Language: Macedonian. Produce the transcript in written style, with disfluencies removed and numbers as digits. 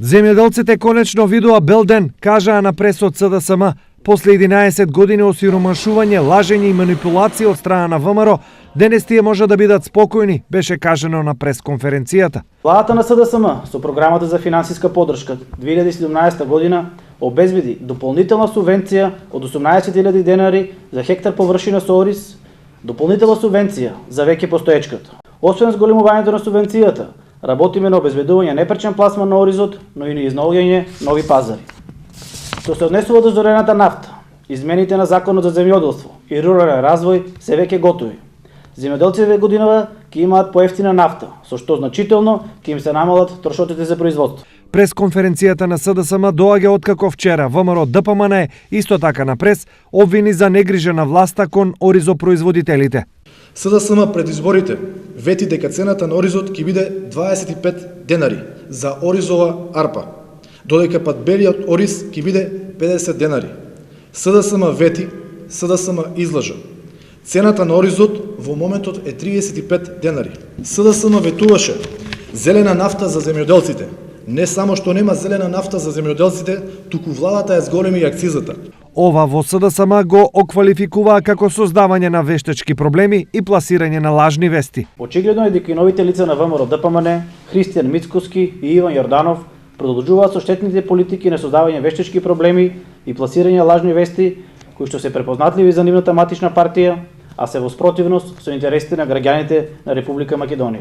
Земјоделците конечно видоа бел ден, кажаа на прес од СДСМ. После 11 години осиромашување, лажење и манипулација од страна на ВМРО, денес тие може да бидат спокојни, беше кажано на пресконференцијата. Владата на СДСМ со програмата за финансиска поддршка 2017 година обезбеди дополнителна субвенција од 18.000 денари за хектар површина со ориз, дополнителна субвенција за веќе постоечката. Освен зголемувањето на субвенцијата, работиме на обезбедување непречен пласман на оризот, но и на изнаоѓање нови пазари. Што се однесува до зорената нафта, измените на Законот за земјоделство и рурален развој се веќе готови. Земјоделците годинава ќе имаат поевтина нафта, со што значително ќе им се намалат трошоците за производство. Пресконференцијата на СДСМ доаѓа откако вчера ВМРО ДПМН исто така на прес обвини за негрижена власта кон оризопроизводителите. СДСМ пред изборите вети дека цената на оризот ќе биде 25 денари за оризова арпа, додека пат белиот ориз ќе биде 50 денари. СДСМ вети, СДСМ излажа. Цената на оризот во моментот е 35 денари. СДСМ ветуваше зелена нафта за земјоделците. Не само што нема зелена нафта за земјоделците, туку владата ја зголеми и акцизата. Ова во СДСМ го оквалификуваа како создавање на вештачки проблеми и пласирање на лажни вести. Очигледно е дека и новите лица на ВМРО ДПМН, Христијан Мицкоски и Иван Јорданов, продолжуваат со штетните политики на создавање вештачки проблеми и пласирање лажни вести, кои што се препознатливи за нивната матична партија, а се во спротивност со интересите на граѓаните на Република Македонија.